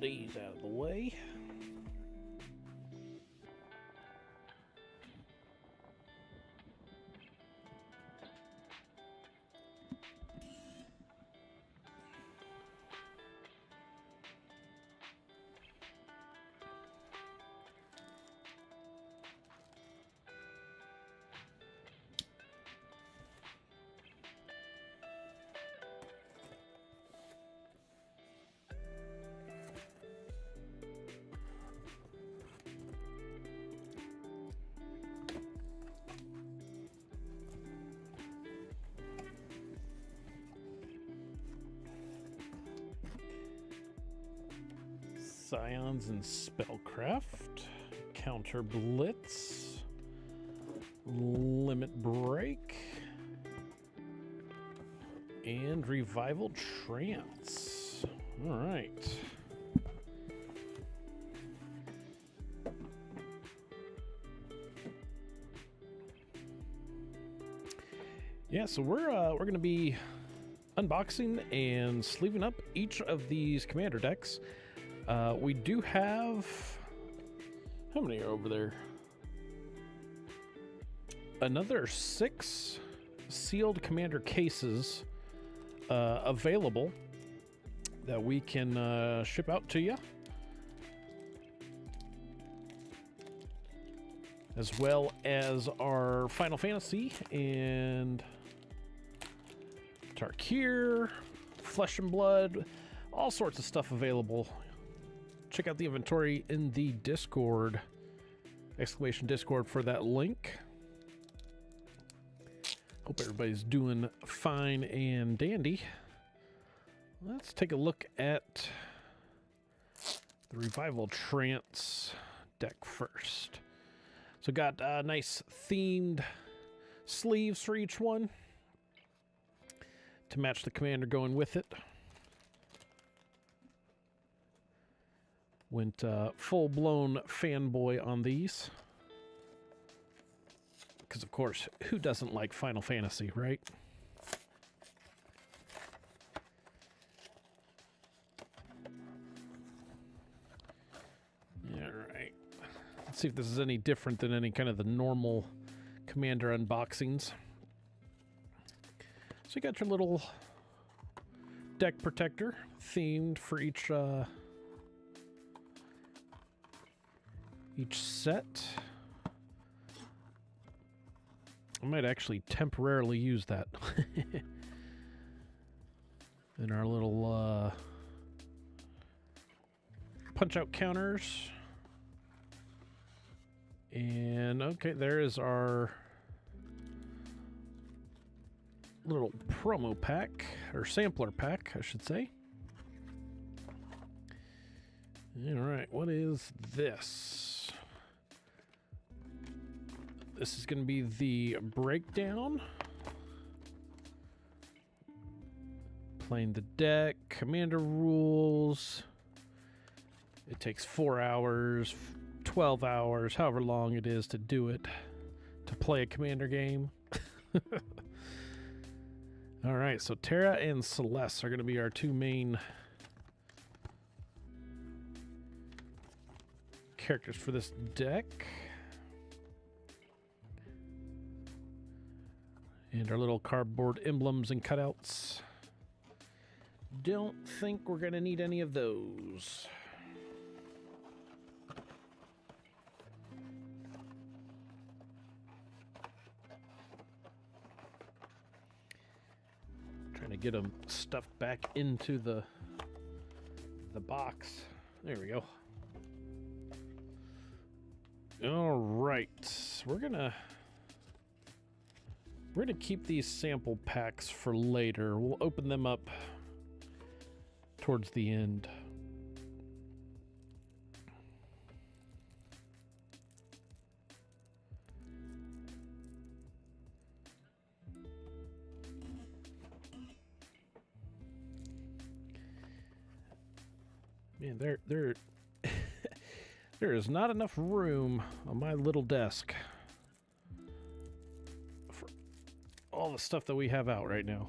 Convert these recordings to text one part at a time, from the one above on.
these out of the way. Scions and Spellcraft, Counter Blitz, Limit Break, and Revival Trance. All right. Yeah, so we're going to be unboxing and sleeving up each of these commander decks. We do have, how many are over there? Another 6 sealed commander cases available that we can ship out to you, as well as our Final Fantasy and Tarkir, Flesh and Blood, all sorts of stuff available. Check out the inventory in the Discord, !Discord for that link. Hope everybody's doing fine and dandy. Let's take a look at the Revival Trance deck first. So got nice themed sleeves for each one to match the commander going with it. Went full-blown fanboy on these. Because, of course, who doesn't like Final Fantasy, right? Alright. Let's see if this is any different than any kind of the normal commander unboxings. So you got your little deck protector themed for each set. I might actually temporarily use that in our little punch-out counters. And okay, there is our little promo pack, or sampler pack, I should say. All right, what is this? This is going to be the breakdown. Playing the deck, commander rules. It takes 4 hours, 12 hours, however long it is to do it, to play a commander game. All right, so Terra and Celeste are going to be our two main characters for this deck. And our little cardboard emblems and cutouts. Don't think we're going to need any of those. Trying to get them stuffed back into the box. There we go. All right, we're gonna keep these sample packs for later. We'll open them up towards the end. Man, there there is not enough room on my little desk for all the stuff that we have out right now.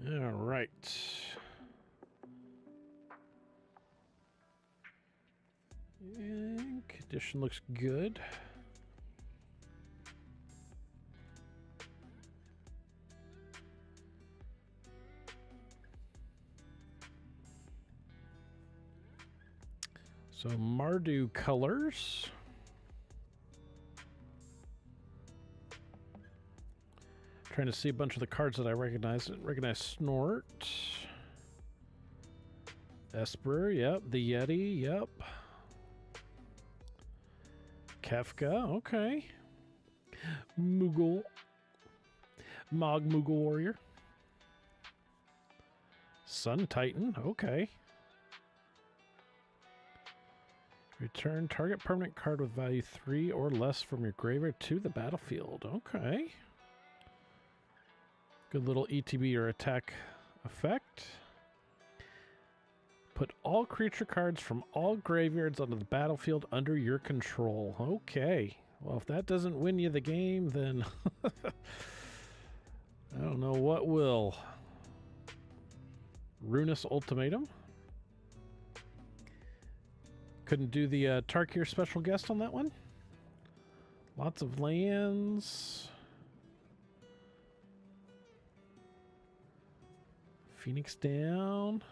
All right. And condition looks good. So Mardu colors. Trying to see a bunch of the cards that I recognize. Recognize Snort. Esper, yep. The Yeti, yep. Kefka, okay. Moogle. Mog Moogle Warrior. Sun Titan, okay. Return target permanent card with value 3 or less from your graveyard to the battlefield. Okay. Good little ETB or attack effect. Put all creature cards from all graveyards onto the battlefield under your control. Okay. Well, if that doesn't win you the game, then I don't know what will. Runus Ultimatum. Couldn't do the Tarkir special guest on that one. Lots of lands. Phoenix down.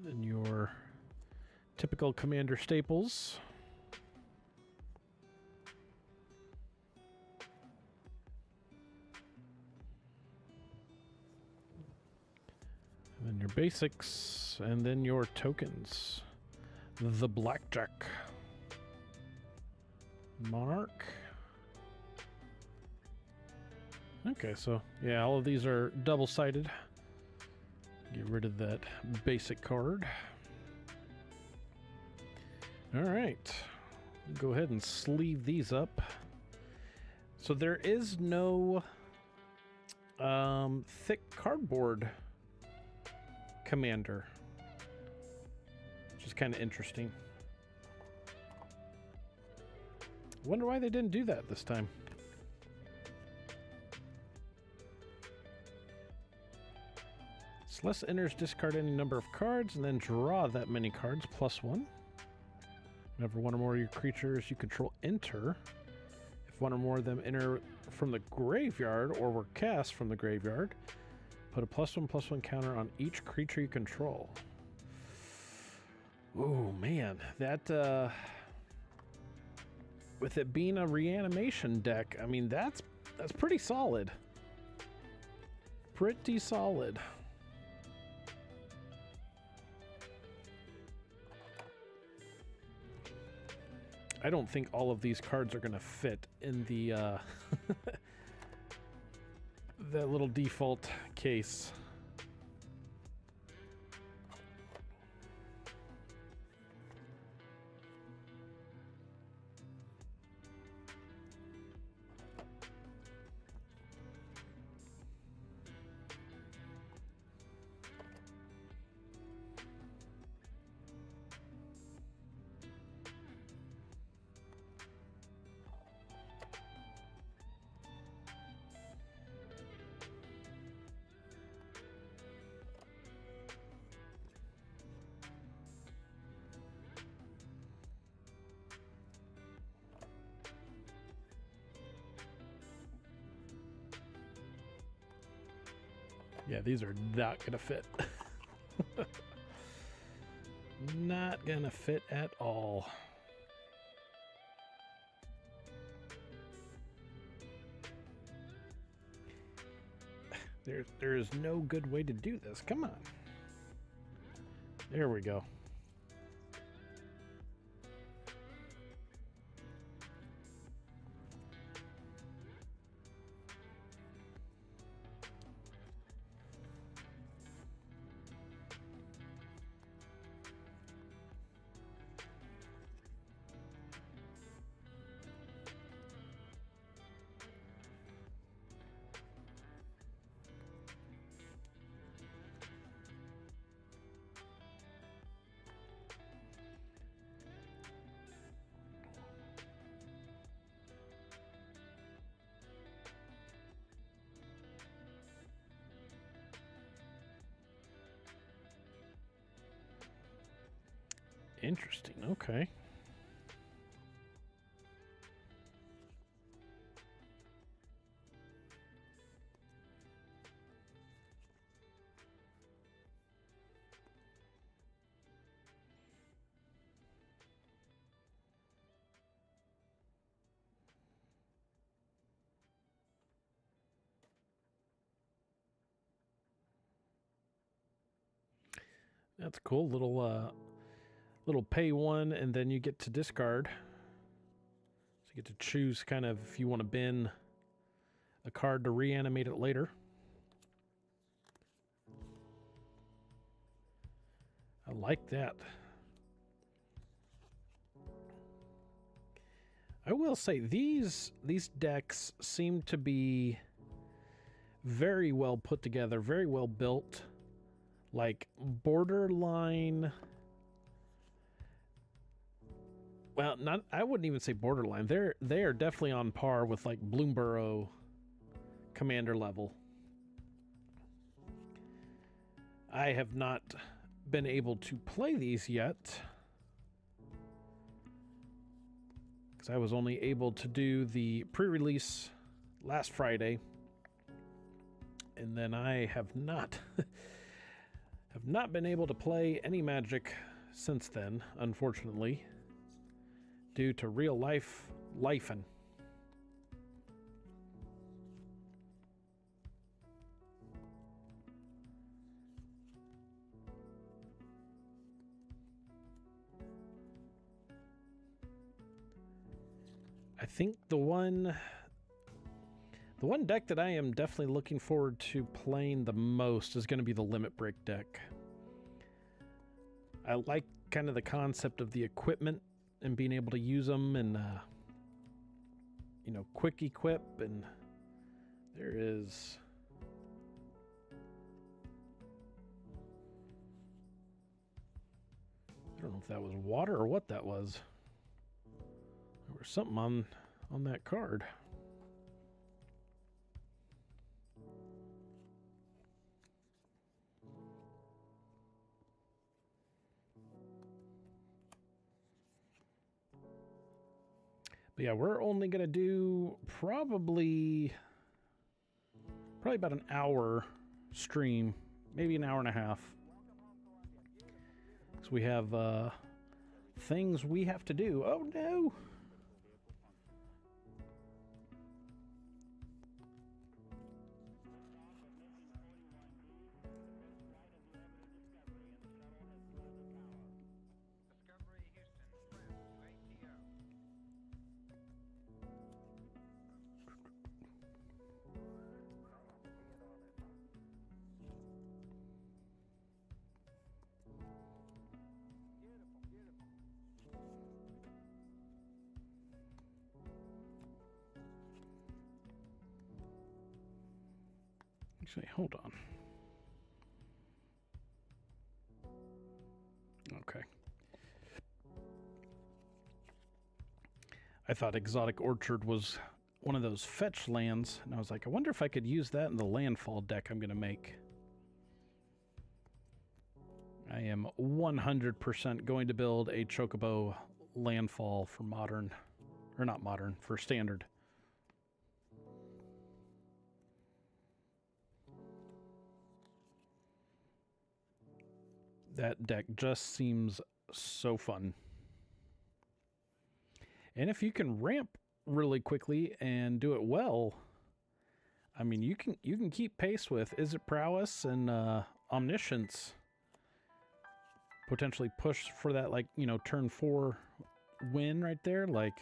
Then your typical commander staples. And then your basics, and then your tokens. The Blackjack. Monarch. Okay, so yeah, all of these are double-sided. Get rid of that basic card. All right. Go ahead and sleeve these up. So there is no thick cardboard commander, which is kind of interesting. Wonder why they didn't do that this time. Celeste enters, discard any number of cards, and then draw that many cards, +1. Whenever one or more of your creatures you control enter, if one or more of them enter from the graveyard or were cast from the graveyard, put a +1/+1 counter on each creature you control. Oh man, that with it being a reanimation deck, I mean that's pretty solid. Pretty solid. I don't think all of these cards are going to fit in the that little default case. Yeah, these are not gonna fit. Not gonna fit at all. There is no good way to do this. Come on. There we go. Interesting. Okay. That's cool. Little pay one, and then you get to discard. So you get to choose kind of if you want to bin a card to reanimate it later. I like that. I will say these decks seem to be very well put together, very well built. Like borderline. Well, not I wouldn't even say borderline. They are definitely on par with like Bloomborough commander level. I have not been able to play these yet, because I was only able to do the pre-release last Friday, and then I have not been able to play any Magic since then, unfortunately, due to real life lifing. I think the one deck that I am definitely looking forward to playing the most is going to be the Limit Break deck. I like kind of the concept of the equipment and being able to use them, and you know, quick equip, and there is I don't know if that was water or what that was. There was something on that card. But yeah, we're only going to do probably about an hour stream, maybe an hour and a half. Because we have things we have to do. Oh no! Actually, hold on. Okay. I thought Exotic Orchard was one of those fetch lands, and I was like, I wonder if I could use that in the landfall deck I'm going to make. I am 100% going to build a Chocobo landfall for modern, or not modern, for standard. That deck just seems so fun. And if you can ramp really quickly and do it well, I mean, you can keep pace with Is It Prowess and Omniscience. Potentially push for that, like, you know, turn 4 win right there. Like,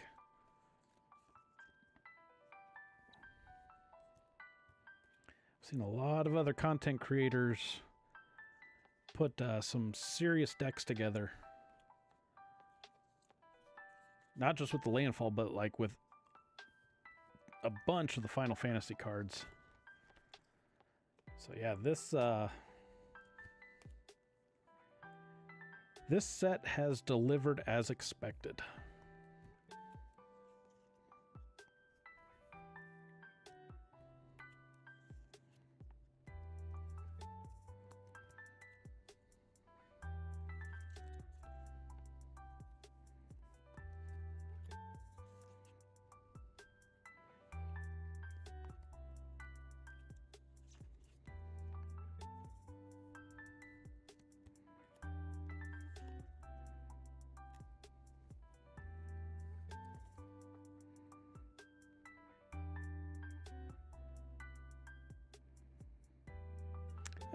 I've seen a lot of other content creators put some serious decks together. Not just with the landfall, but like with a bunch of the Final Fantasy cards. So yeah, this set has delivered as expected.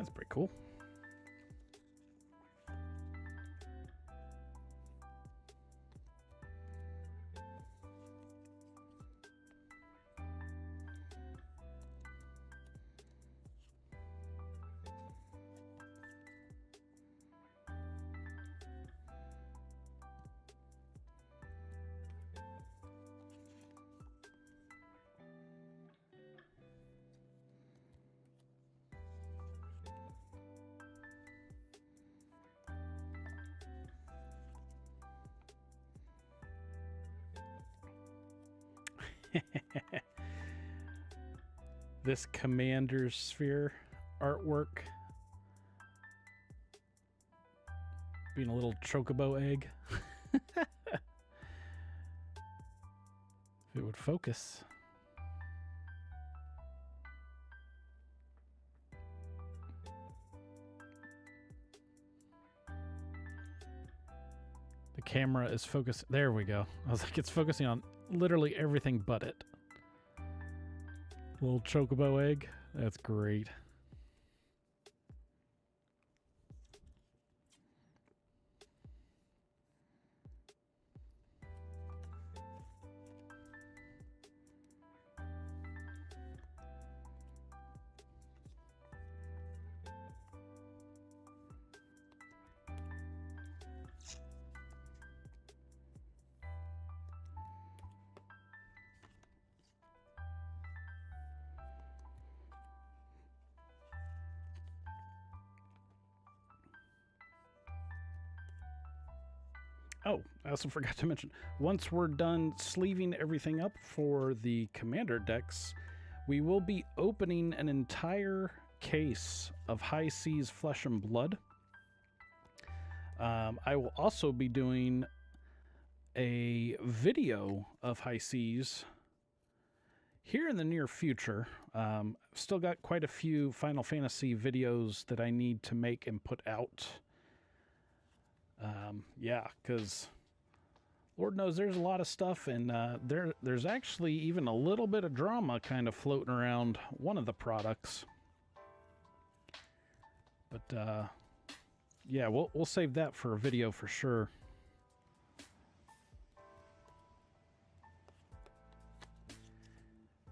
That's pretty cool. This Commander Sphere artwork being a little chocobo egg. If it would focus. The camera is focused. There we go. I was like, it's focusing on literally everything but it. Little chocobo egg. That's great. Oh, I also forgot to mention, once we're done sleeving everything up for the Commander decks, we will be opening an entire case of High Seas Flesh and Blood. I will also be doing a video of High Seas here in the near future. I've still got quite a few Final Fantasy videos that I need to make and put out. Yeah, because Lord knows there's a lot of stuff, and there's actually even a little bit of drama kind of floating around one of the products. But yeah, we'll save that for a video for sure.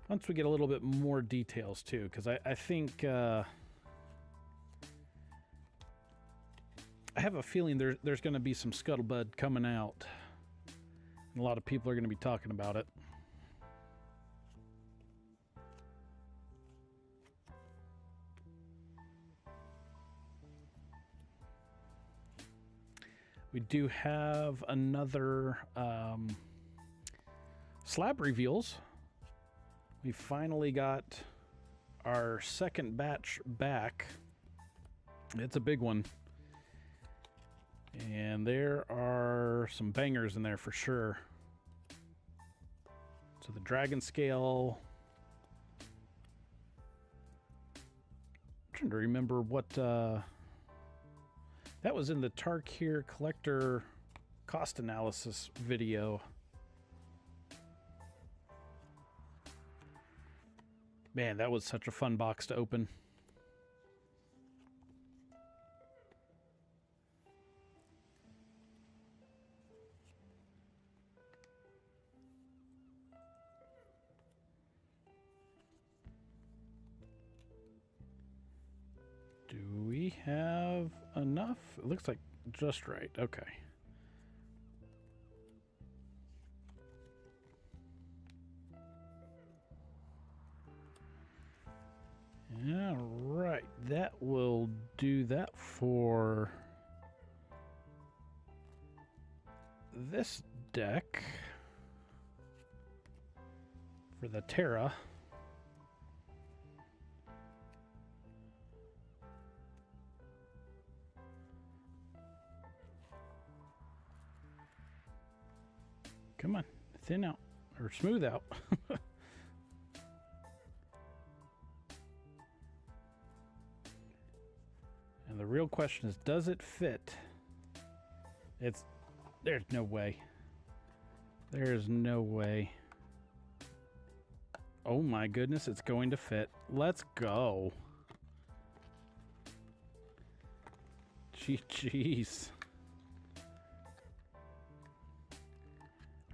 Once we get a little bit more details too, because I think I have a feeling there's going to be some scuttlebutt coming out. And a lot of people are going to be talking about it. We do have another slab reveals. We finally got our second batch back. It's a big one. And there are some bangers in there for sure. So the Dragon Scale. I'm trying to remember what that was in the Tarkir Collector cost analysis video. Man, that was such a fun box to open. Do we have enough? It looks like just right. Okay. All right, that will do that for this deck for the Terra. Come on, thin out or smooth out. And the real question is, does it fit? There's no way. There's no way. Oh my goodness, it's going to fit. Let's go. Jeez.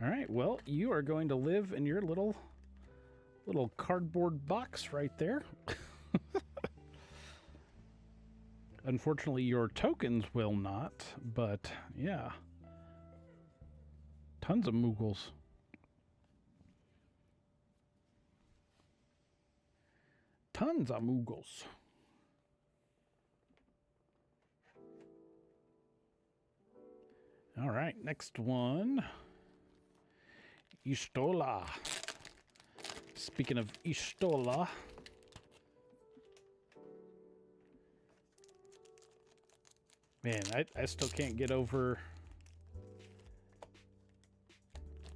All right, well, you are going to live in your little cardboard box right there. Unfortunately, your tokens will not, but yeah. Tons of Moogles. Tons of Moogles. All right, next one. Istola. Speaking of Istola, man, I still can't get over.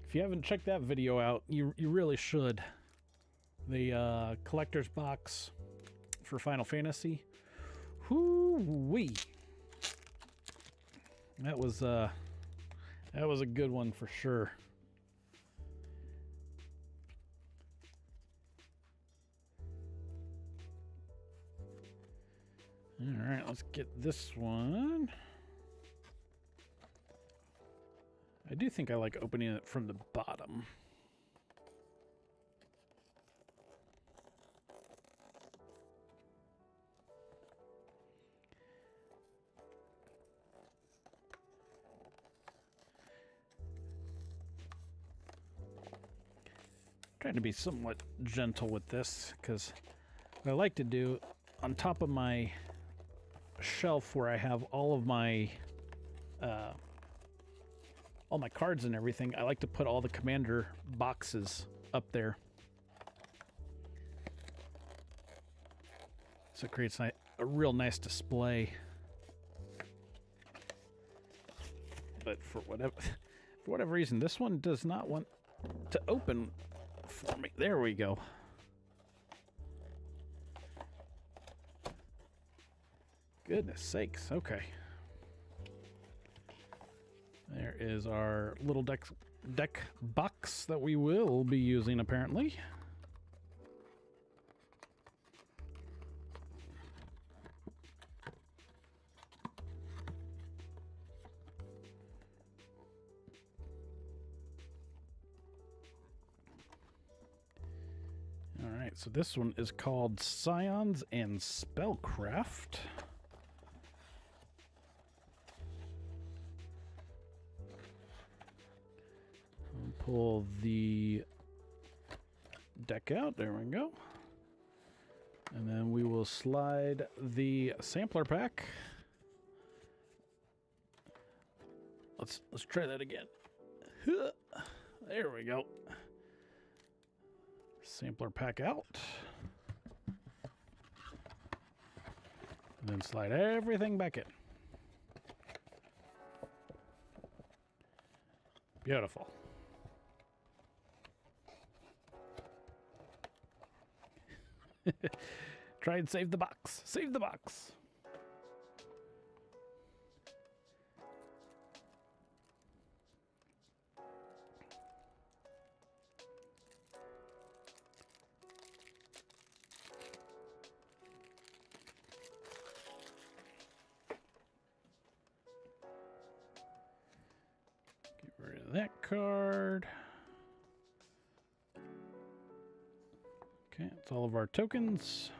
If you haven't checked that video out, you really should. The collector's box for Final Fantasy. Whoo-wee. That was a good one for sure. All right, let's get this one. I do think I like opening it from the bottom. Trying to be somewhat gentle with this, because what I like to do on top of my shelf where I have all my cards and everything, I like to put all the commander boxes up there. So it creates a real nice display. But for whatever reason, this one does not want to open for me. There we go. Goodness sakes. Okay. There is our little deck box that we will be using, apparently. All right, so this one is called Scions and Spellcraft. Pull the deck out. There we go. And then we will slide the sampler pack. Let's try that again. There we go. Sampler pack out. And then slide everything back in. Beautiful. Try and save the box. Save the box. Get rid of that card. Okay, it's all of our tokens.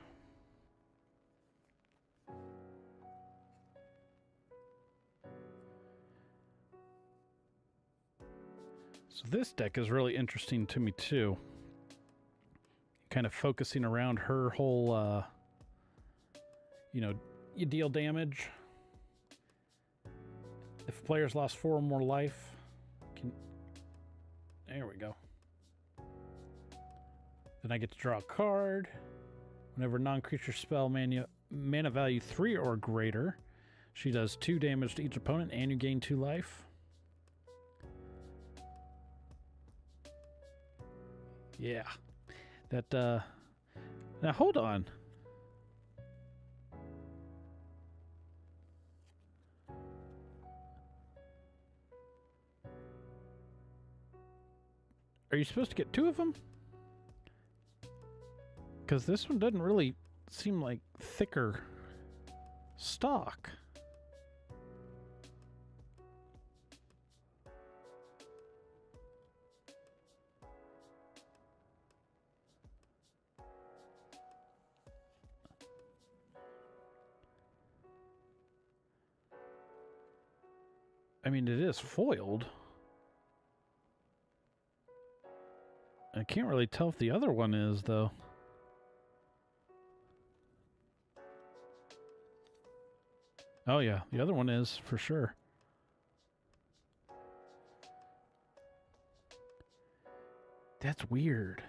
So this deck is really interesting to me too. Kind of focusing around her whole, you deal damage. If players lost 4 or more life, there we go. Then I get to draw a card. Whenever non-creature spell mana value 3 or greater, she does 2 damage to each opponent and you gain 2 life. Yeah. That, now hold on. Are you supposed to get 2 of them? Because this one doesn't really seem like thicker stock. I mean, it is foiled. I can't really tell if the other one is, though. Oh, yeah, the other one is, for sure. That's weird.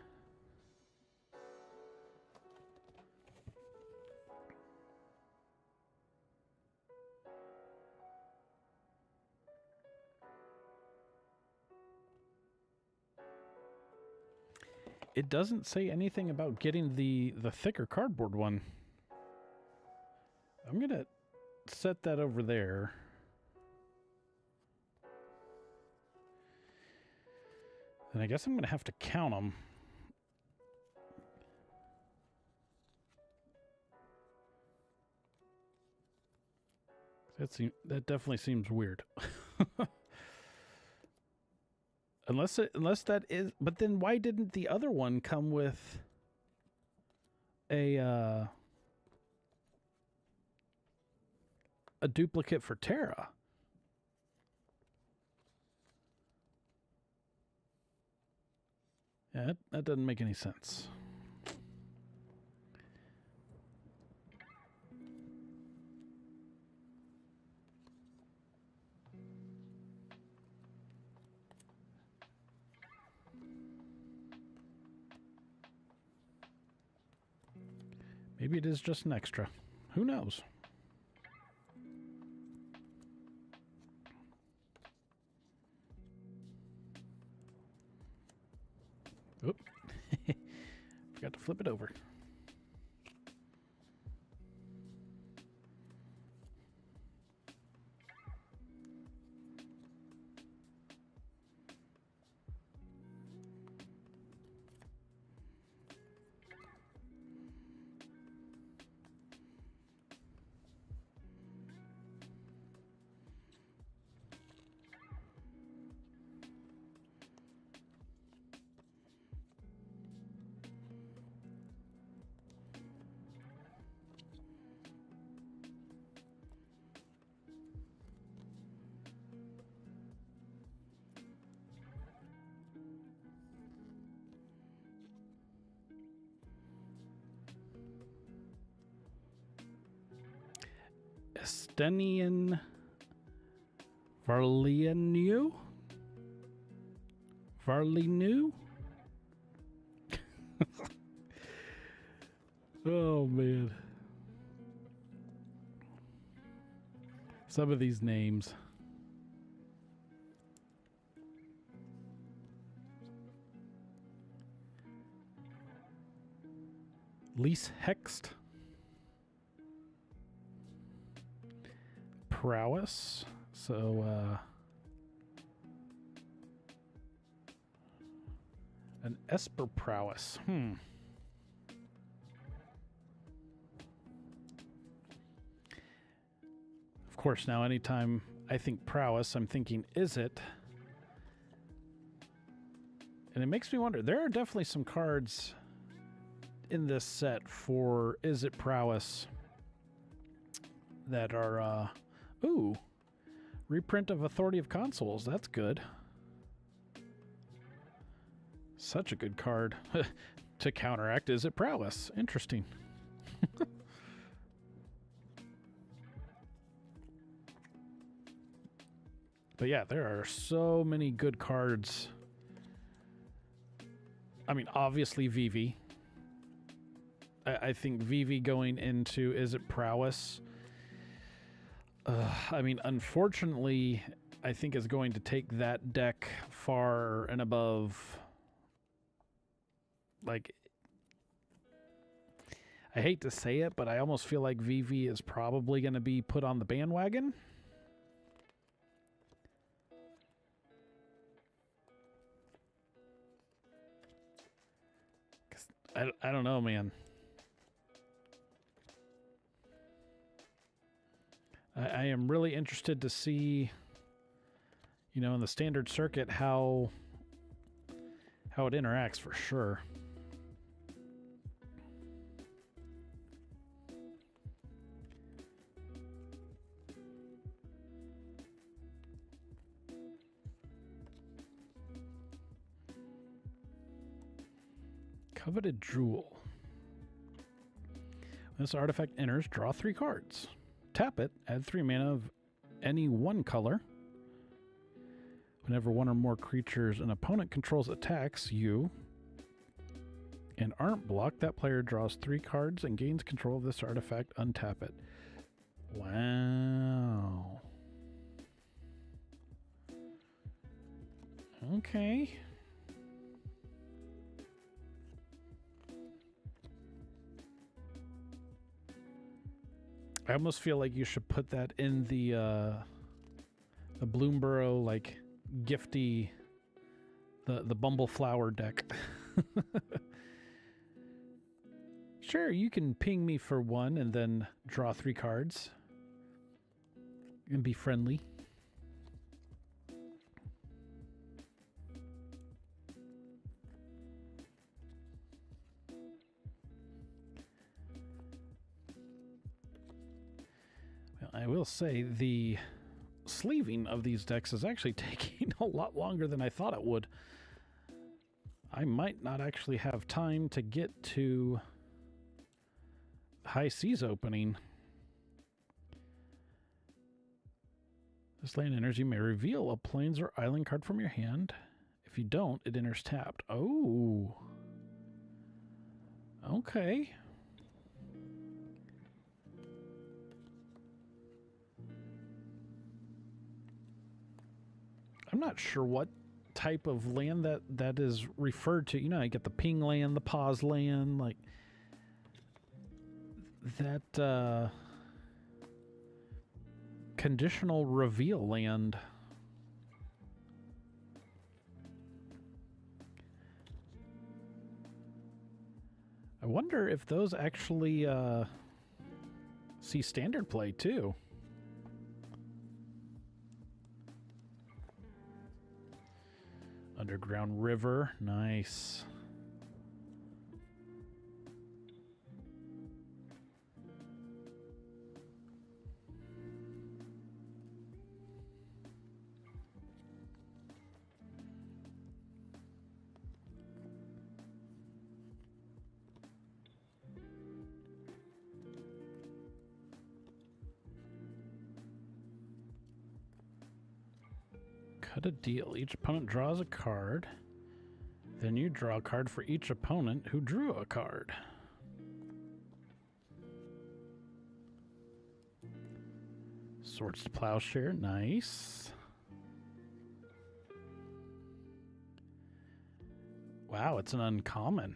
It doesn't say anything about getting the thicker cardboard one. I'm going to set that over there. And I guess I'm going to have to count them. That definitely seems weird. Unless that is, but then why didn't the other one come with a duplicate for Terra? Yeah, that doesn't make any sense. Maybe it is just an extra. Who knows? Oop. Forgot to flip it over. Estenian Varlianu? Varlinu? Oh, man. Some of these names. Lease Hext. Prowess. So, an Esper Prowess. Of course, now anytime I think Prowess, I'm thinking, is it? And it makes me wonder. There are definitely some cards in this set for Is It Prowess that are, ooh, reprint of Authority of Consoles. That's good. Such a good card to counteract Is It Prowess. Interesting. But yeah, there are so many good cards. I mean, obviously Vivi. I think Vivi going into Is It Prowess. I mean, unfortunately, I think is going to take that deck far and above. Like, I hate to say it, but I almost feel like Vivi is probably going to be put on the bandwagon. I don't know, man. I am really interested to see, you know, in the standard circuit how it interacts for sure. Coveted Jewel. When this artifact enters, draw 3 cards. Tap it, add 3 mana of any one color. Whenever one or more creatures an opponent controls attacks you and aren't blocked, that player draws 3 cards and gains control of this artifact. Untap it. Wow. Okay. I almost feel like you should put that in the Bloomborough, like, gifty, the Bumbleflower deck. Sure, you can ping me for 1 and then draw 3 cards and be friendly. Well, I will say the sleeving of these decks is actually taking a lot longer than I thought it would. I might not actually have time to get to High Seas opening. This land enters, you may reveal a plains or island card from your hand. If you don't, it enters tapped. Oh. Okay. I'm not sure what type of land that is referred to. You know, you get the ping land, the pause land, like that conditional reveal land. I wonder if those actually see standard play too. Underground River, nice. Cut a deal. Each opponent draws a card. Then you draw a card for each opponent who drew a card. Swords to Plowshare, nice. Wow, it's an uncommon.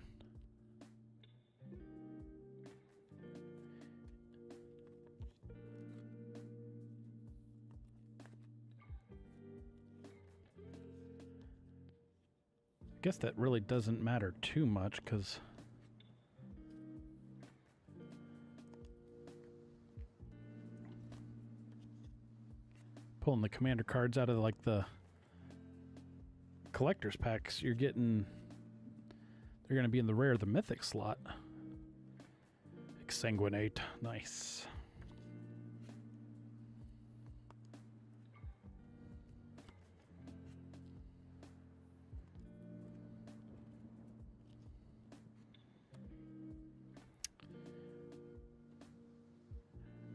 I guess that really doesn't matter too much because pulling the commander cards out of like the collector's packs, you're getting, they're going to be in the rare, the mythic slot. Exsanguinate, nice.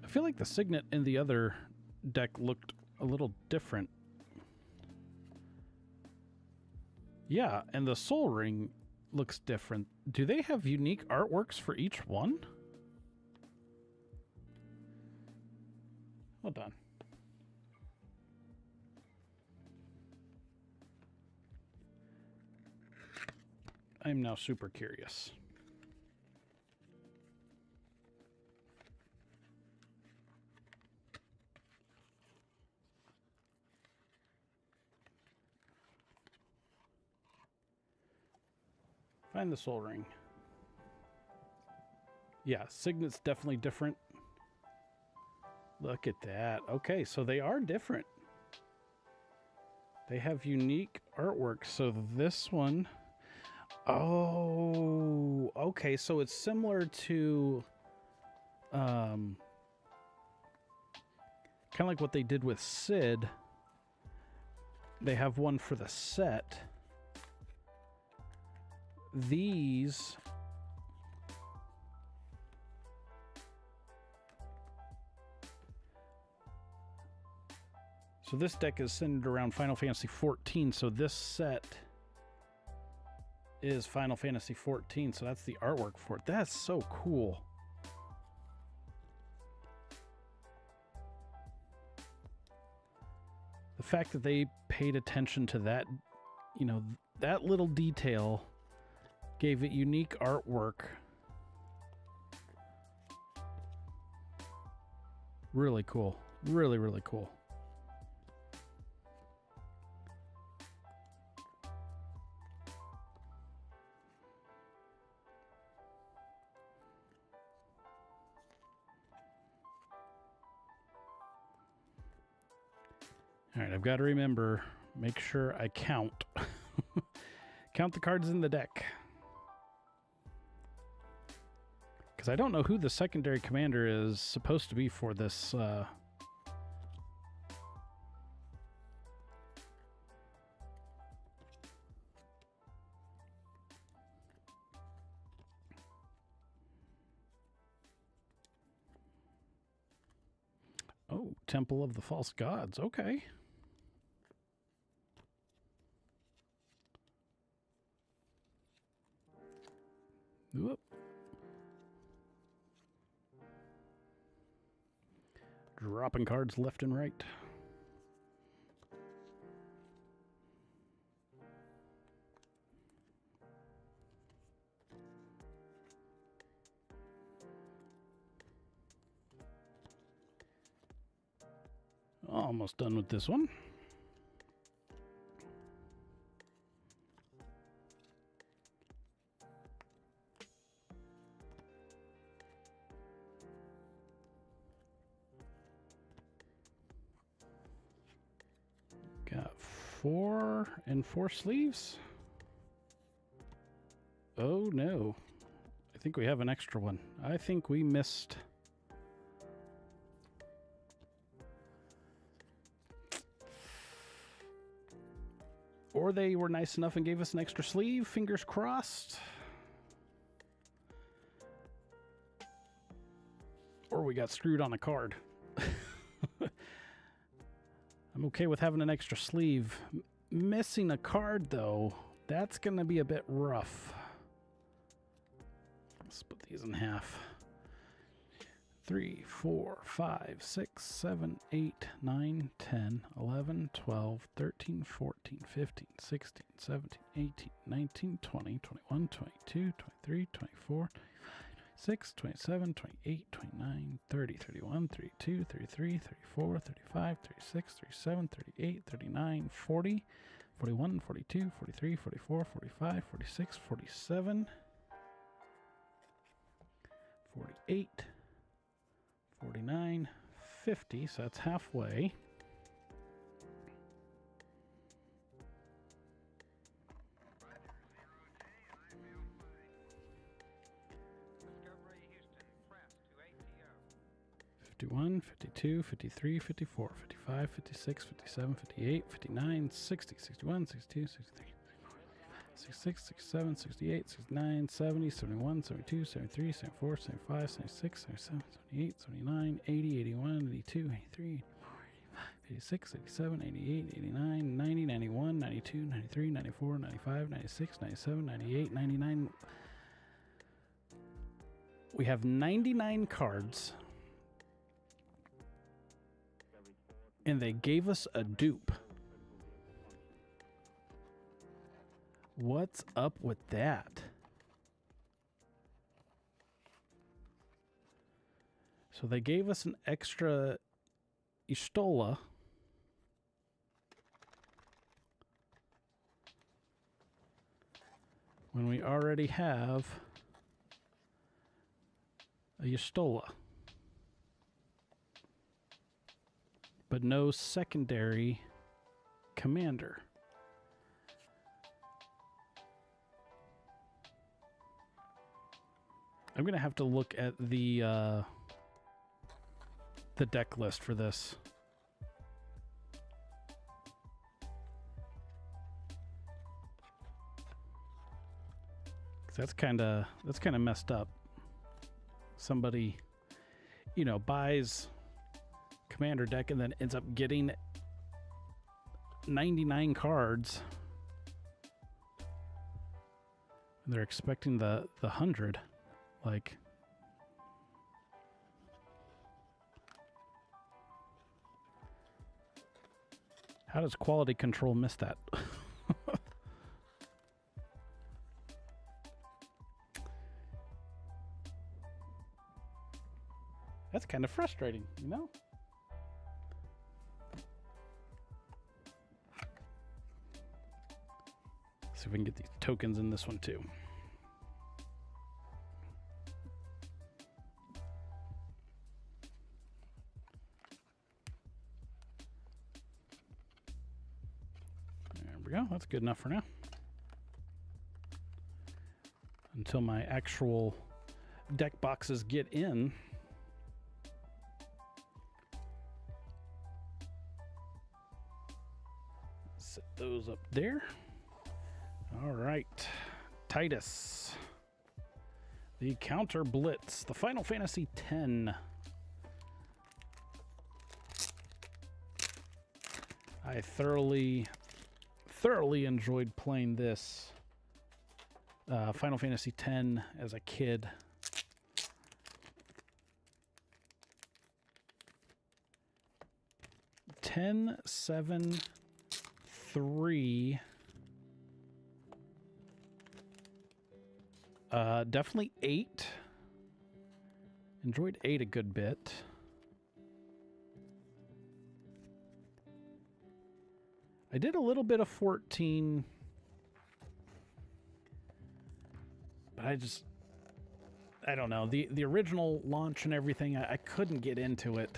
I feel like the Signet in the other deck looked a little different. Yeah, and the Soul Ring looks different. Do they have unique artworks for each one? Hold on. I'm now super curious. Find the Soul Ring. Yeah, Signet's definitely different. Look at that. Okay, so they are different. They have unique artwork. So this one... Oh, okay. So it's similar to... kind of like what they did with Sid. They have one for the set. these... So this deck is centered around Final Fantasy XIV, so this set is Final Fantasy XIV, so that's the artwork for it. That's so cool. The fact that they paid attention to that, you know, that little detail gave it unique artwork. Really cool. Really, really cool. All right, I've got to remember, make sure I count. Count the cards in the deck. Because I don't know who the secondary commander is supposed to be for this. Oh, Temple of the False Gods. Okay. Whoop. Dropping cards left and right. Almost done with this one. Got 4 and 4 sleeves. Oh no. I think we have an extra one. I think we missed. Or they were nice enough and gave us an extra sleeve. Fingers crossed. Or we got screwed on a card. I'm okay with having an extra sleeve. Missing a card, though, that's going to be a bit rough. Let's split these in half. 3, 4, 5, 6, 7, 8, 9, 10, 11, 12, 13, 14, 15, 16, 17, 18, 19, 20, 21, 22, 23, 24, 26, 27, 28, 29, 30, 31, 32, 33, 34, 35, 36, 37, 38, 39, 40, 41, 42, 43, 44, 45, 46, 47, 48, 49, 50, so that's halfway. Fifty-one, 52, 53, 54, 55, 56, 57, 58, 59, 60, 61, 62, 63, 66, 67, 68, 69, 70, 71, 72, 73, 74, 75, 76, 77, 78, 79, 80, 81, 82, 83, 86, 87, 88, 89, 90, 91, 92, 93, 94, 95, 96, 97, 98, 99. We have 99 cards. And they gave us a dupe. What's up with that? So they gave us an extra Istola. When we already have a Istola. But no secondary commander. I'm gonna have to look at the deck list for this. So that's kind of messed up. Somebody, you know, buys commander deck and then ends up getting 99 cards. And they're expecting the 100. Like, how does quality control miss that? That's kind of frustrating, you know? See if we can get these tokens in this one too. There we go. That's good enough for now. Until my actual deck boxes get in. Set those up there. All right, Titus, the Counter Blitz, the Final Fantasy X. I thoroughly enjoyed playing this Final Fantasy X as a kid. Ten, 7, 3. Definitely 8. Enjoyed 8 a good bit. I did a little bit of 14. But I don't know. The original launch and everything, I couldn't get into it.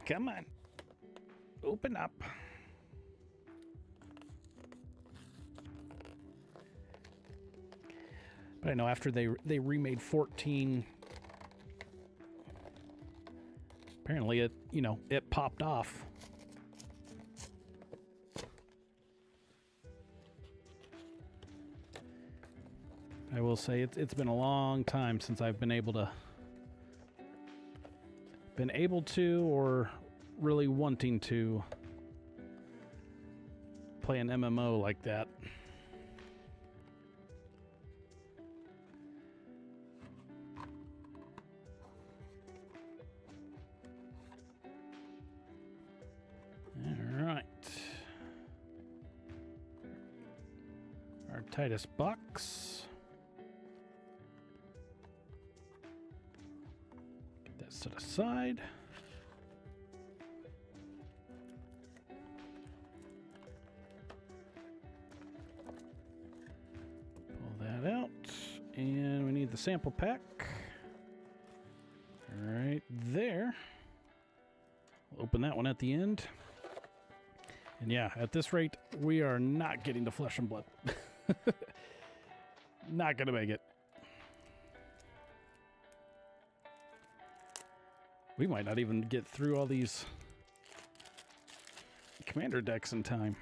Come on. Open up. But I know after they remade 14, apparently it popped off. I will say it's been a long time since I've been able to or really wanting to play an MMO like that. All right. Our Titus box. Get that set aside. Pull that out. And we need the sample pack. Right there. We'll open that one at the end. And yeah, at this rate, we are not getting to Flesh and Blood. Not gonna make it. We might not even get through all these commander decks in time.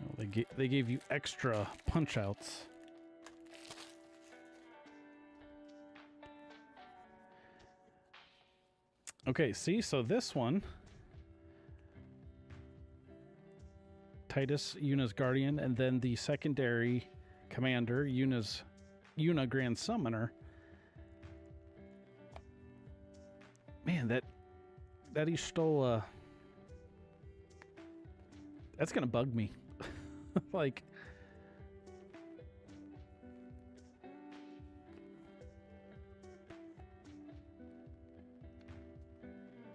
Oh, they gave you extra punch outs. Okay, see, so this one, Titus, Yuna's Guardian, and then the secondary commander, Yuna Grand Summoner. Man, that Y'shtola, that's gonna bug me. Like,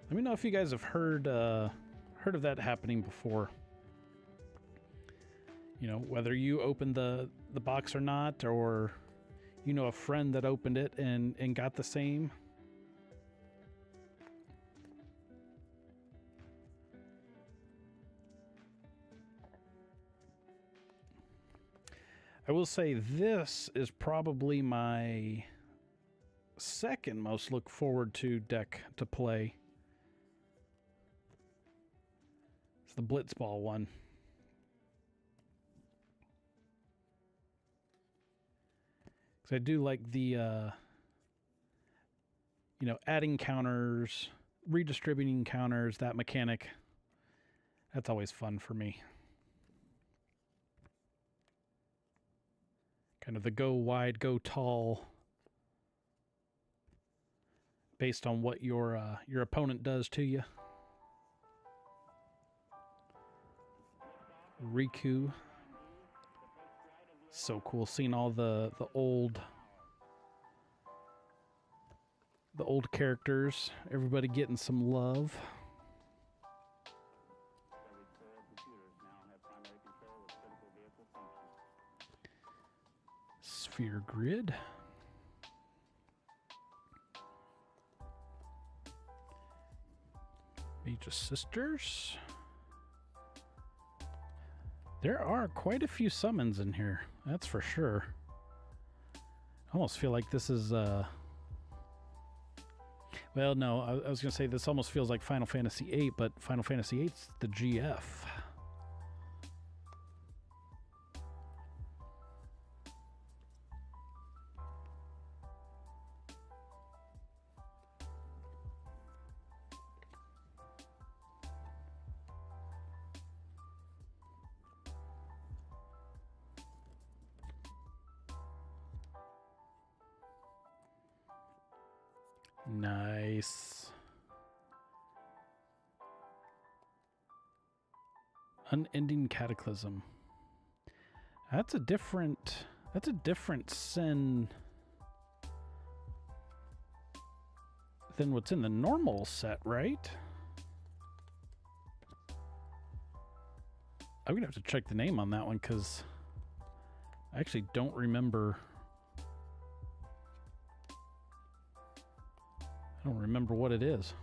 let me know if you guys have heard of that happening before. You know, whether you opened the box or not, or you know a friend that opened it and got the same. I will say this is probably my second most look forward to deck to play. It's the Blitzball one. Because I do like the, adding counters, redistributing counters, that mechanic. That's always fun for me. Kind of the go wide, go tall, based on what your opponent does to you. Riku. So cool seeing all the old characters, everybody getting some love. Sphere Grid. Mage's Sisters. There are quite a few summons in here, that's for sure. I almost feel like this is, well, no, I was going to say this almost feels like Final Fantasy VIII, but Final Fantasy VIII's the GF. Nice. Unending Cataclysm. That's a different sin than what's in the normal set, right? I'm gonna have to check the name on that one because I actually don't remember. I don't remember what it is.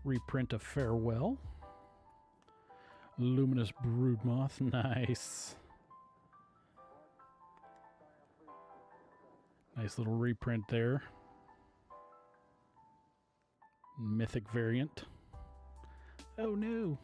Reprint of Farewell. Luminous Broodmoth. Nice. Nice little reprint there. Mythic variant. Oh no.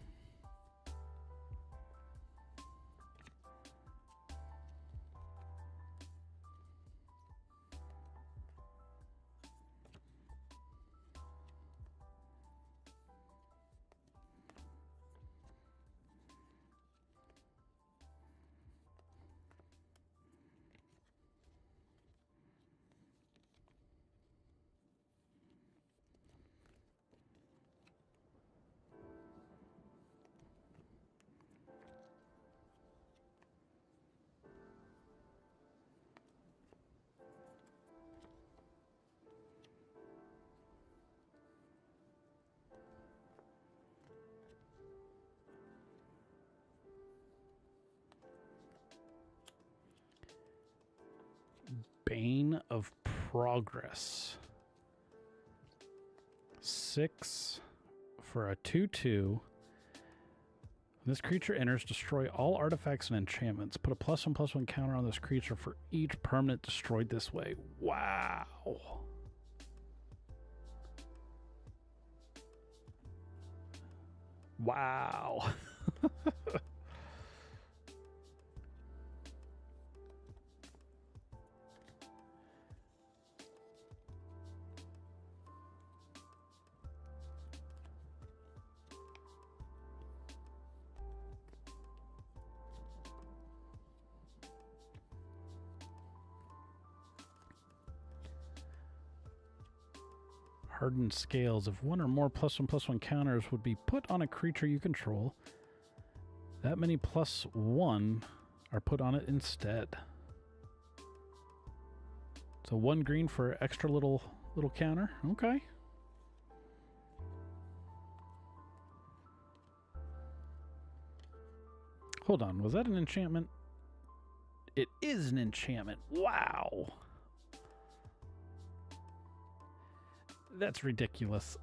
Bane of Progress. 6 for a 2/2. When this creature enters, destroy all artifacts and enchantments. Put a +1/+1 counter on this creature for each permanent destroyed this way. Wow. Wow. Hardened Scales. If one or more +1/+1 counters would be put on a creature you control, that many +1 are put on it instead. So 1 green for extra little counter. Okay. Hold on, was that an enchantment? It is an enchantment. Wow. That's ridiculous.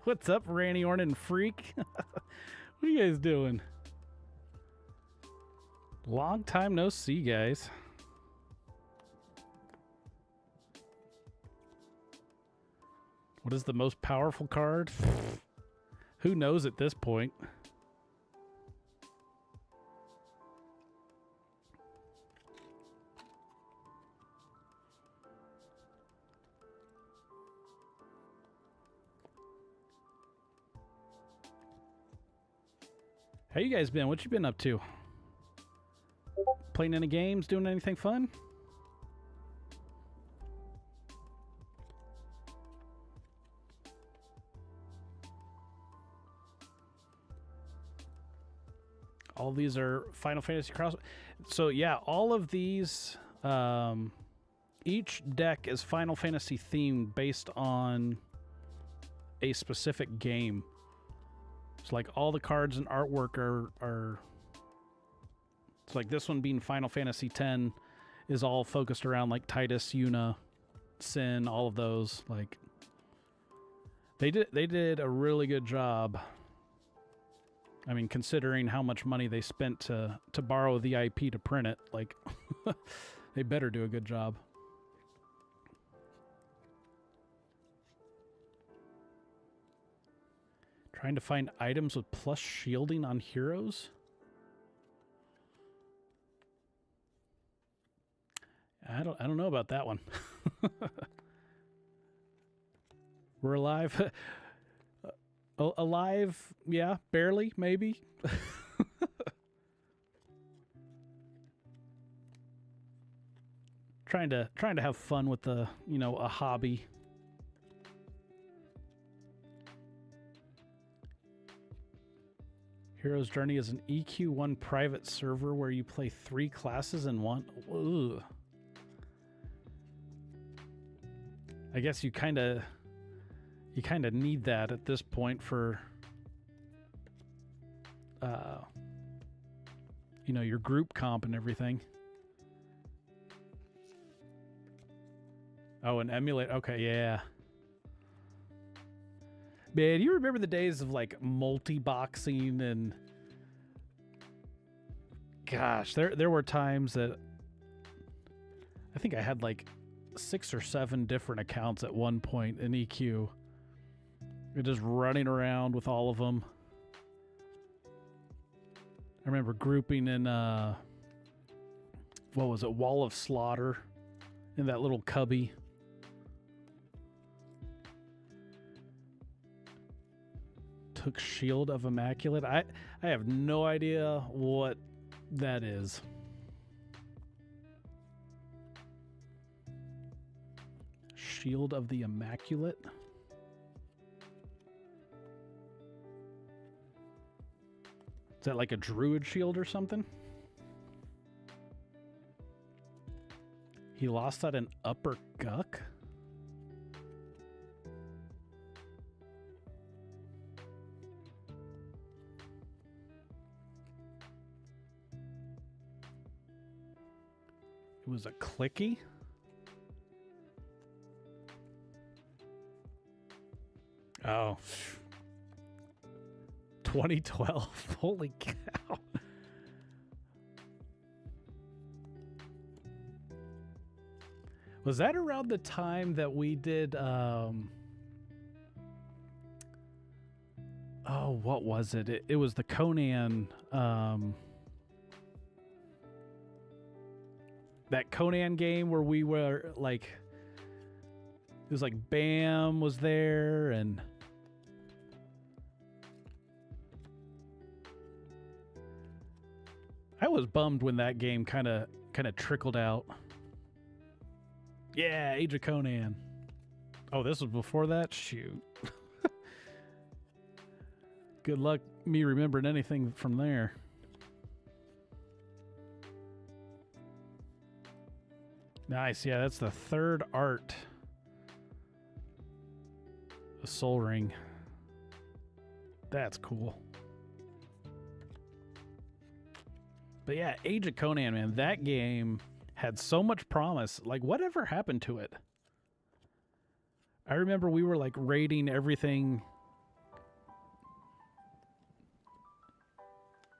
What's up, Randy Orton and Freak? What are you guys doing? Long time no see, guys. What is the most powerful card? Who knows at this point? How you guys been? What you been up to? Playing any games? Doing anything fun? All these are Final Fantasy Cross. So yeah, all of these, each deck is Final Fantasy themed based on a specific game. It's like all the cards and artwork are. It's like this one being Final Fantasy X is all focused around like Titus, Yuna, Sin, all of those. Like they did a really good job. I mean, considering how much money they spent to borrow the IP to print it, like, they better do a good job. Trying to find items with plus shielding on heroes? I don't know about that one. We're alive. Alive, yeah, barely, maybe. trying to have fun with a hobby. Hero's Journey is an EQ1 private server where you play 3 classes in one. Ugh. I guess you kind of need that at this point for your group comp and everything. Oh, and emulate. Okay, yeah. Man, you remember the days of like multi-boxing and gosh, there were times that I think I had like 6 or 7 different accounts at one point in EQ. You're just running around with all of them. I remember grouping in, what was it, Wall of Slaughter in that little cubby. Took Shield of Immaculate. I have no idea what that is. Shield of the Immaculate. Is that like a druid shield or something? He lost that in Upper Guck? It was a clicky? Oh. 2012. Holy cow. Was that around the time that we did oh, what was it? It was the Conan that Conan game where we were like, it was like Bam was there and I was bummed when that game kind of trickled out. Yeah, Age of Conan. Oh, this was before that? Shoot. Good luck me remembering anything from there. Nice. Yeah, that's the third art. The Soul Ring. That's cool. But yeah, Age of Conan, man, that game had so much promise. Like, whatever happened to it? I remember we were like raiding everything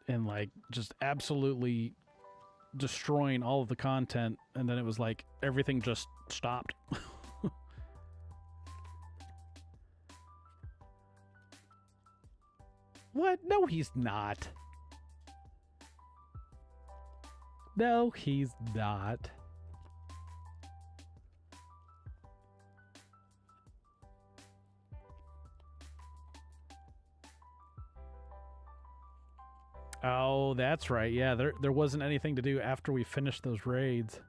and like just absolutely destroying all of the content, and then it was like everything just stopped. What? No, he's not. No, he's not. Oh, that's right. Yeah, there wasn't anything to do after we finished those raids.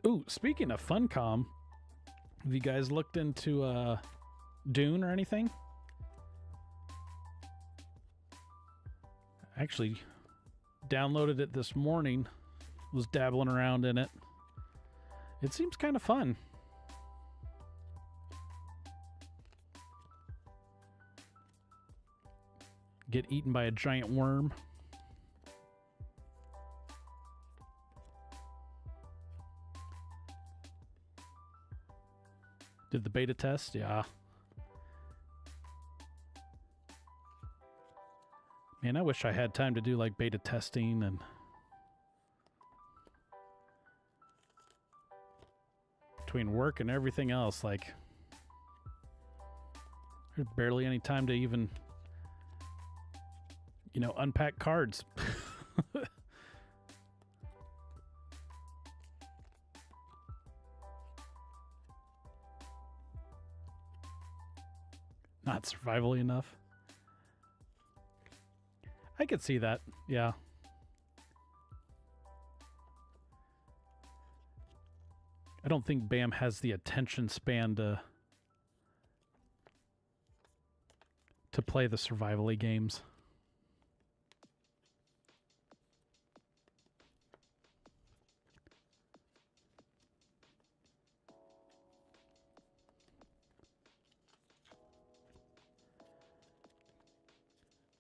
Ooh, speaking of Funcom, have you guys looked into Dune or anything? Actually downloaded it this morning, was dabbling around in it. It seems kind of fun. Get eaten by a giant worm. Did the beta test? Yeah. Man, I wish I had time to do like beta testing and between work and everything else, like there's barely any time to even, you know, unpack cards. Not survivally enough. I could see that, yeah. I don't think BAM has the attention span to play the survival-y games.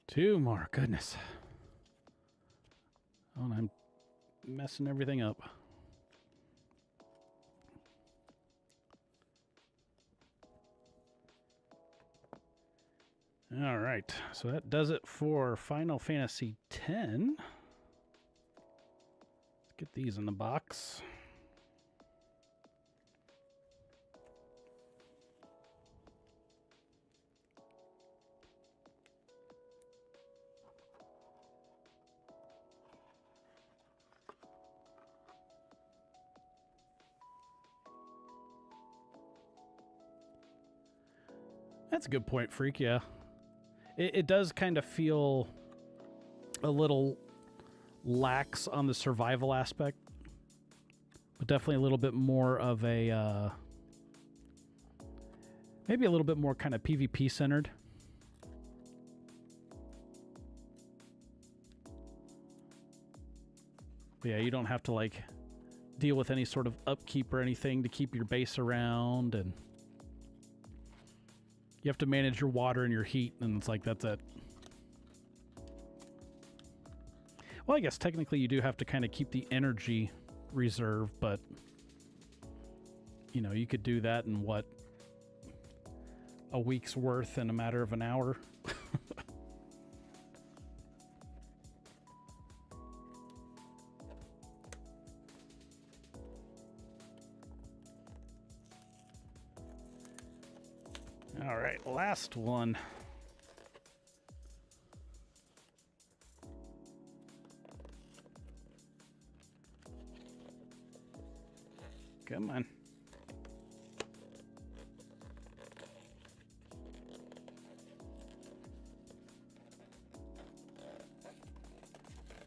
Two more, goodness. Oh, and I'm messing everything up. All right, so that does it for Final Fantasy X. Let's get these in the box. That's a good point, Freak, yeah. It does kind of feel a little lax on the survival aspect, but definitely a little bit more of a, maybe a little bit more kind of PvP centered. But yeah, you don't have to like deal with any sort of upkeep or anything to keep your base around, and you have to manage your water and your heat, and it's like, that's it. Well, I guess technically you do have to kind of keep the energy reserve, but, you know, you could do that in, what, a week's worth in a matter of an hour? All right, last one. Come on.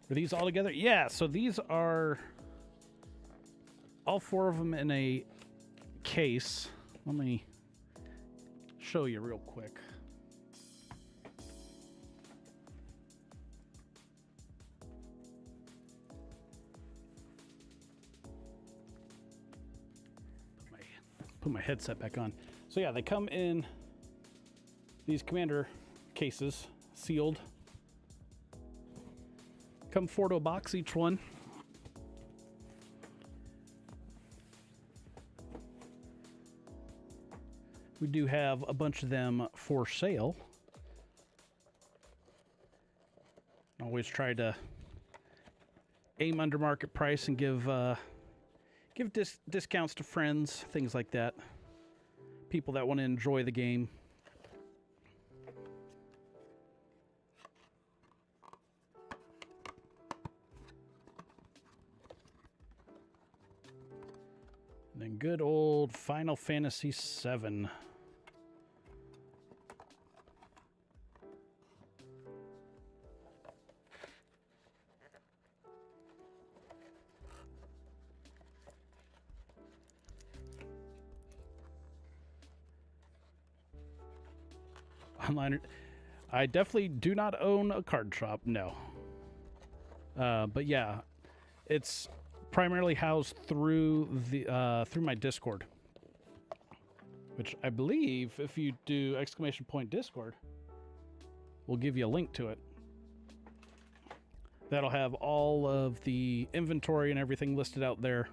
Are these all together? Yeah, so these are all four of them in a case. Let me show you real quick. Put my headset back on. So yeah, they come in these commander cases, sealed. Come four to a box each one. We do have a bunch of them for sale. Always try to aim under market price and give discounts to friends, things like that. People that want to enjoy the game. And then good old Final Fantasy VII. Online, I definitely do not own a card shop, no. But yeah, it's primarily housed through the through my Discord, which I believe if you do !Discord, we'll give you a link to it. That'll have all of the inventory and everything listed out there.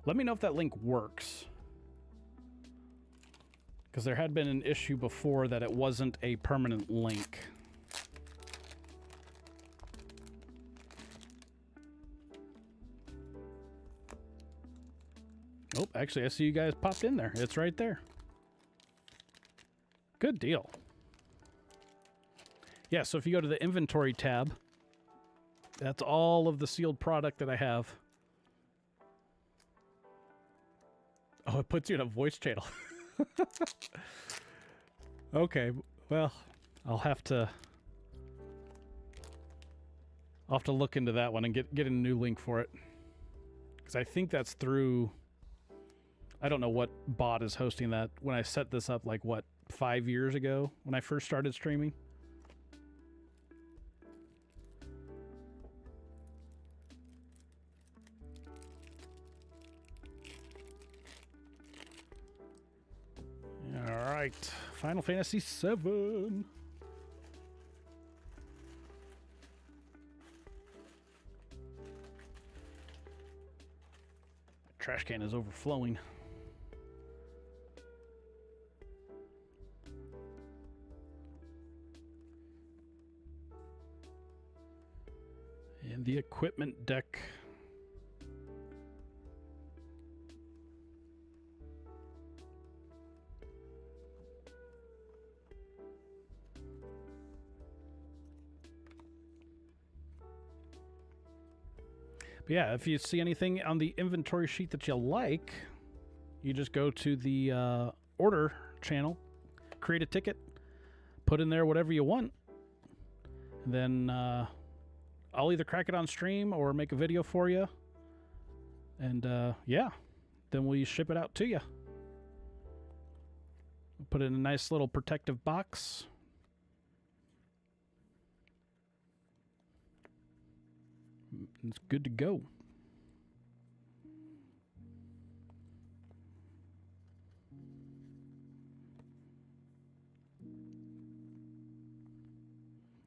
Let me know if that link works. Because there had been an issue before that it wasn't a permanent link. Oh, actually, I see you guys popped in there. It's right there. Good deal. Yeah, so if you go to the inventory tab, that's all of the sealed product that I have. Oh, it puts you in a voice channel. Okay, well, I'll have to look into that one and get a new link for it. Because I think that's through, I don't know what bot is hosting that. When I set this up, like, what, 5 years ago when I first started streaming? All right, Final Fantasy VII. Trash can is overflowing. And the equipment deck. But yeah, if you see anything on the inventory sheet that you like, you just go to the order channel, create a ticket, put in there whatever you want, and then I'll either crack it on stream or make a video for you, and yeah, then we ship it out to you. Put it in a nice little protective box. It's good to go.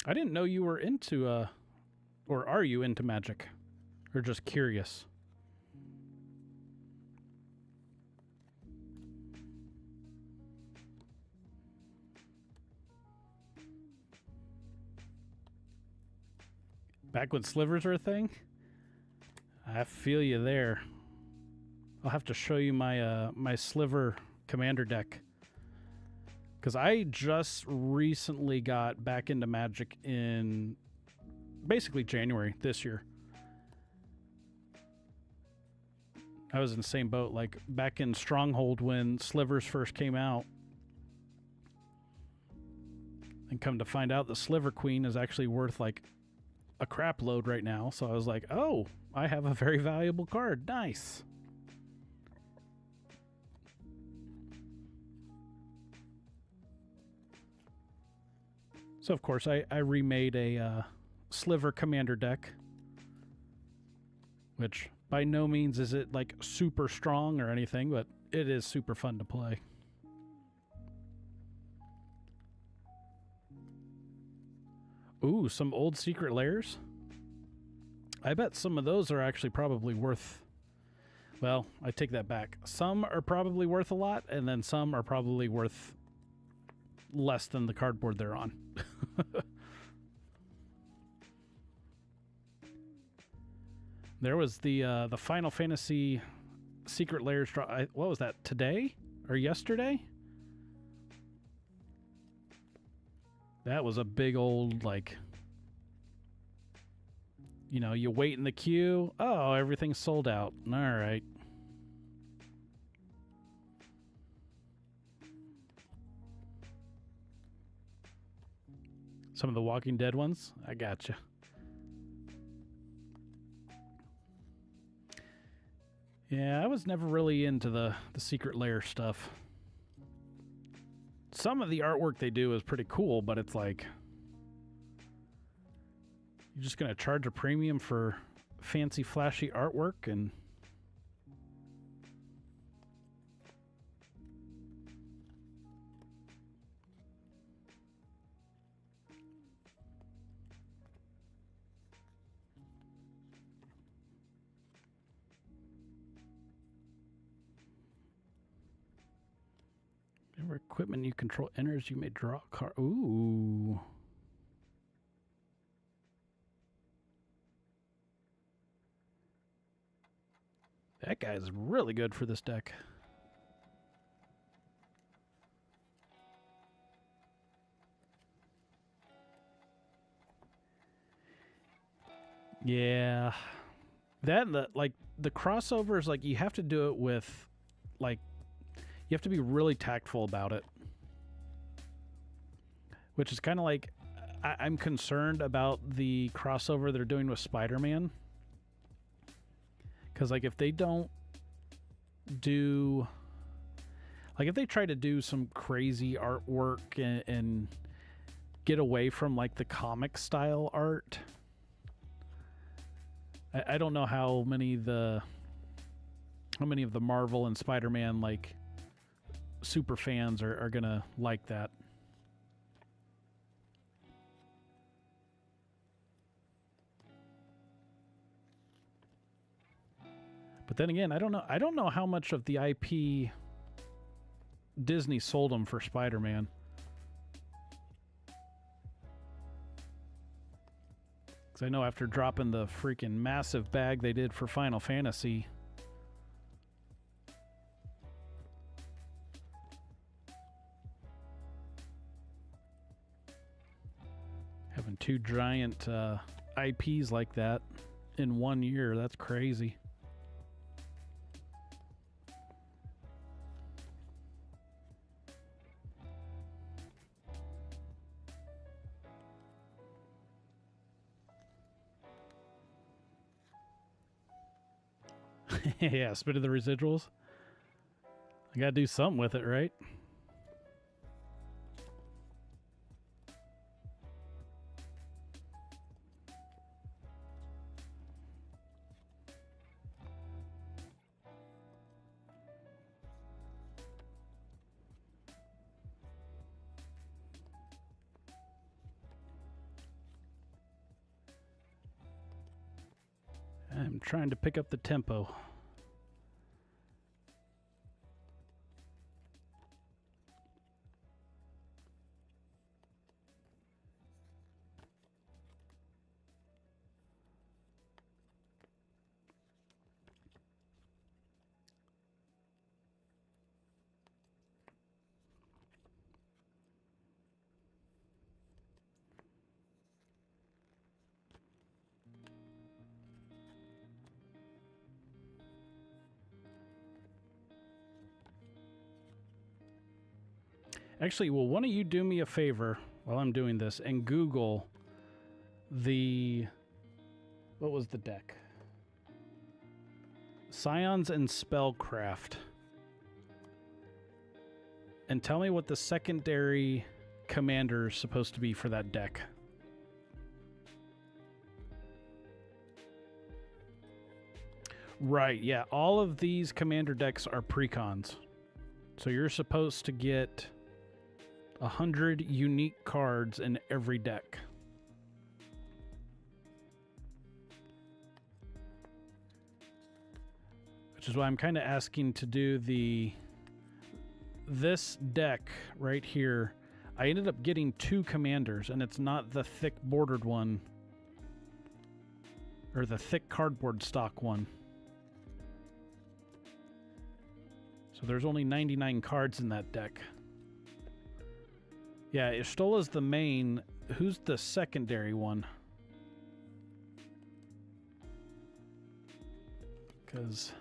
I didn't know you were into, or are you into Magic? Or just curious? Back when slivers were a thing? I feel you there. I'll have to show you my my sliver commander deck. Because I just recently got back into Magic in basically January this year. I was in the same boat, like back in Stronghold when slivers first came out. And come to find out the Sliver Queen is actually worth like a crap load right now. So I was like, oh, I have a very valuable card. Nice. So of course I remade a Sliver Commander deck, which by no means is it like super strong or anything, but it is super fun to play. Ooh, some old secret lairs? I bet some of those are actually probably worth... Well, I take that back. Some are probably worth a lot, and then some are probably worth less than the cardboard they're on. There was the Final Fantasy Secret Layers drop. What was that? Today or yesterday? That was a big old, like, you know, you wait in the queue. Oh, everything's sold out. All right. Some of the Walking Dead ones. I gotcha. Yeah, I was never really into the Secret Lair stuff. Some of the artwork they do is pretty cool, but it's like, you're just going to charge a premium for fancy, flashy artwork and... Whatever equipment you control enters, you may draw a card. Ooh. That guy's really good for this deck. Yeah. That, like, the crossovers, like, you have to do it with, like, you have to be really tactful about it. Which is kind of like, I'm concerned about the crossover they're doing with Spider-Man. Because, like, if they don't do... Like, if they try to do some crazy artwork and get away from, like, the comic-style art... I don't know how many of the Marvel and Spider-Man, like, super fans are gonna like that. But then again, I don't know how much of the IP Disney sold them for Spider-Man. Because I know after dropping the freaking massive bag they did for Final Fantasy, having two giant IPs like that in 1 year, that's crazy. Yeah, spit of the residuals. I gotta do something with it, right? I'm trying to pick up the tempo. Actually, will one of you do me a favor while I'm doing this and Google what was the deck? Scions and Spellcraft. And tell me what the secondary commander is supposed to be for that deck. Right, yeah. All of these commander decks are precons. So you're supposed to get 100 unique cards in every deck. Which is why I'm kind of asking to do this deck right here. I ended up getting 2 commanders, and it's not the thick bordered one. Or the thick cardboard stock one. So there's only 99 cards in that deck. Yeah, Ishtola's the main. Who's the secondary one? Because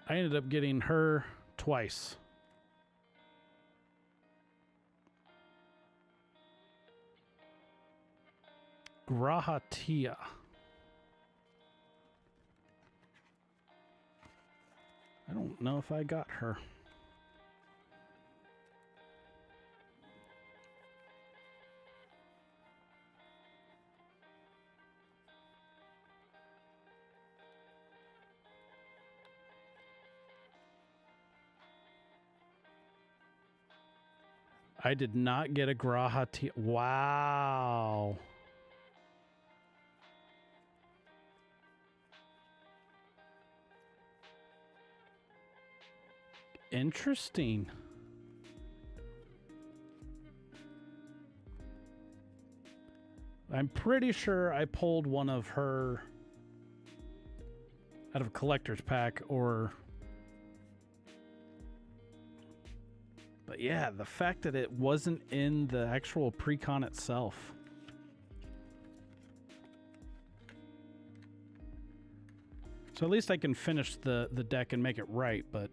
I ended up getting her twice. Grahatia. I don't know if I got her. I did not get a Grahatia. Wow. Interesting. I'm pretty sure I pulled one of her out of a collector's pack or... But yeah, the fact that it wasn't in the actual pre-con itself. So at least I can finish the deck and make it right, but...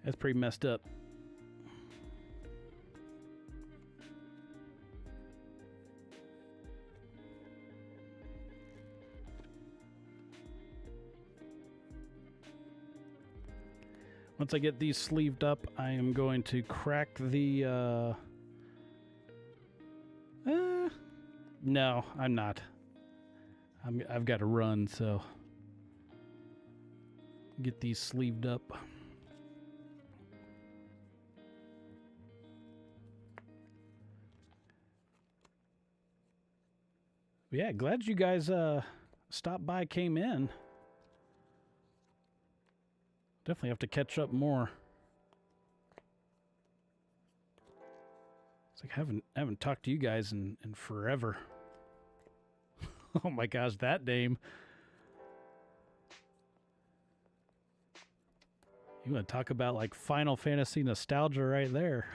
That's pretty messed up. Once I get these sleeved up, I am going to crack the... No, I'm not. I've got to run, so... Get these sleeved up. Yeah, glad you guys stopped by, came in. Definitely have to catch up more. It's like I haven't talked to you guys in forever. Oh my gosh, that name. You want to talk about like Final Fantasy nostalgia right there.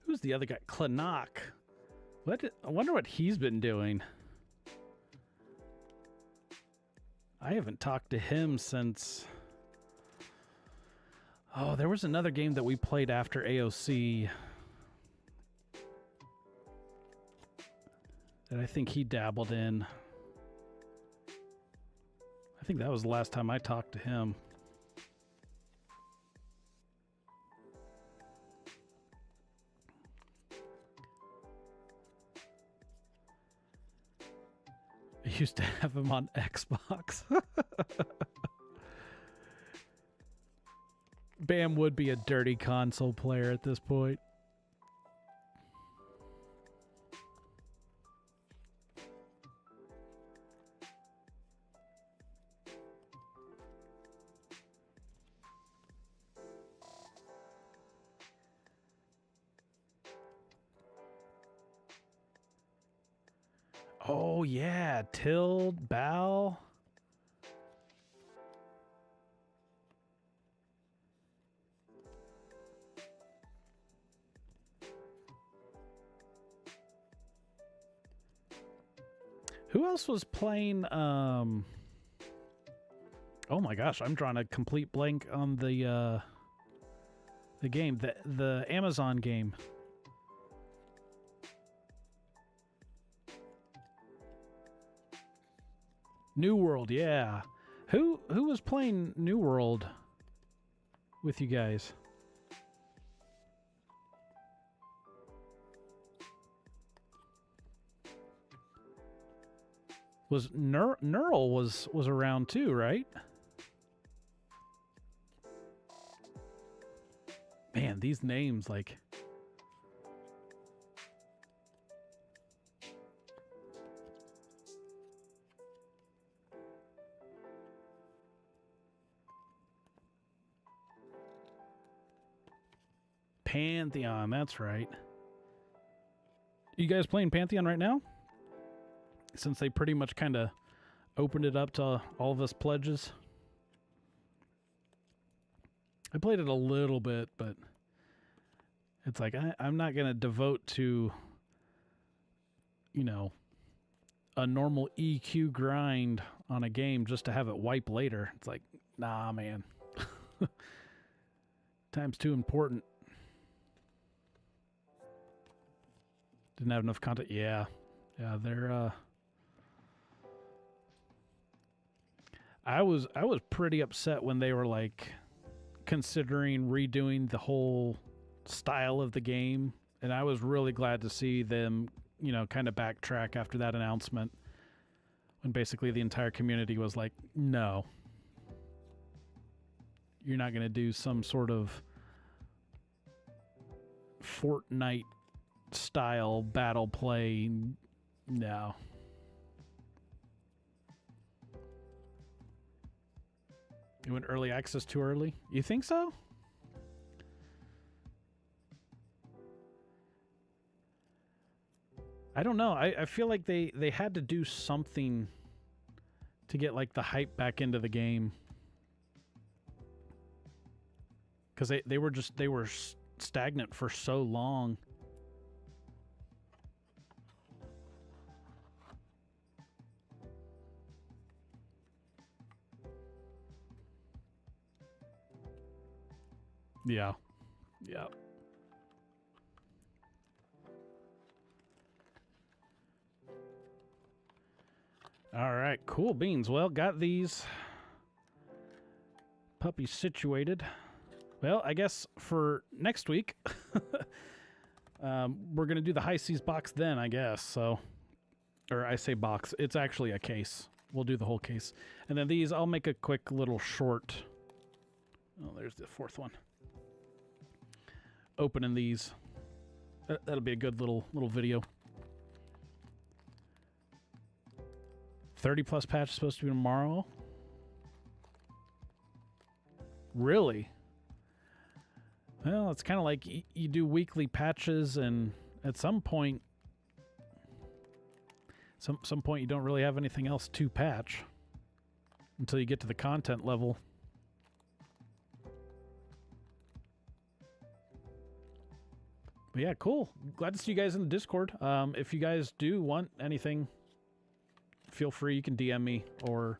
Who's the other guy? Clanock. I wonder what he's been doing. I haven't talked to him since... Oh, there was another game that we played after AOC that I think he dabbled in. I think that was the last time I talked to him. I used to have him on Xbox. Bam would be a dirty console player at this point. Oh, yeah. Tild, Bow. Who else was playing? Oh my gosh, I'm drawing a complete blank on the game, the Amazon game. New World, yeah. Who was playing New World with you guys? Was Neural was around too, right? Man, these names, like... Pantheon, that's right. You guys playing Pantheon right now? Since they pretty much kind of opened it up to all of us pledges. I played it a little bit, but it's like I'm not going to devote to, you know, a normal EQ grind on a game just to have it wipe later. It's like, nah, man. Time's too important. Didn't have enough content. Yeah, they're I was pretty upset when they were like considering redoing the whole style of the game, and I was really glad to see them, you know, kind of backtrack after that announcement, when basically the entire community was like, no, you're not going to do some sort of Fortnite style battle play. No. You went early access too early? You think so? I don't know. I feel like they had to do something to get like the hype back into the game. Because they were stagnant for so long. Yeah. Yeah. All right, cool beans. Well, got these puppies situated. Well, I guess for next week, we're going to do the High Seas box then, I guess. So, or I say box. It's actually a case. We'll do the whole case. And then these, I'll make a quick little short. Oh, there's the fourth one. Opening these. That'll be a good little video. 30 plus patch is supposed to be tomorrow. Really? Well, it's kind of like you do weekly patches, and at some point, some point you don't really have anything else to patch until you get to the content level. But yeah, cool. Glad to see you guys in the Discord. If you guys do want anything, feel free. You can DM me, or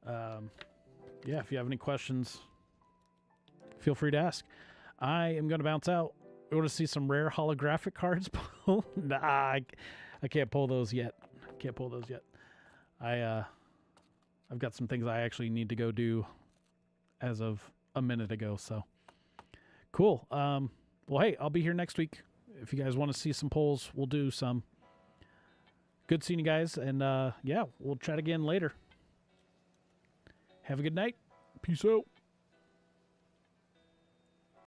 yeah, if you have any questions, feel free to ask. I am going to bounce out. We want to see some rare holographic cards. Nah, I can't pull those yet. Can't pull those yet. I've got some things I actually need to go do as of a minute ago. So cool. Well, hey, I'll be here next week. If you guys want to see some polls, we'll do some. Good seeing you guys, and yeah, we'll chat again later. Have a good night. Peace out.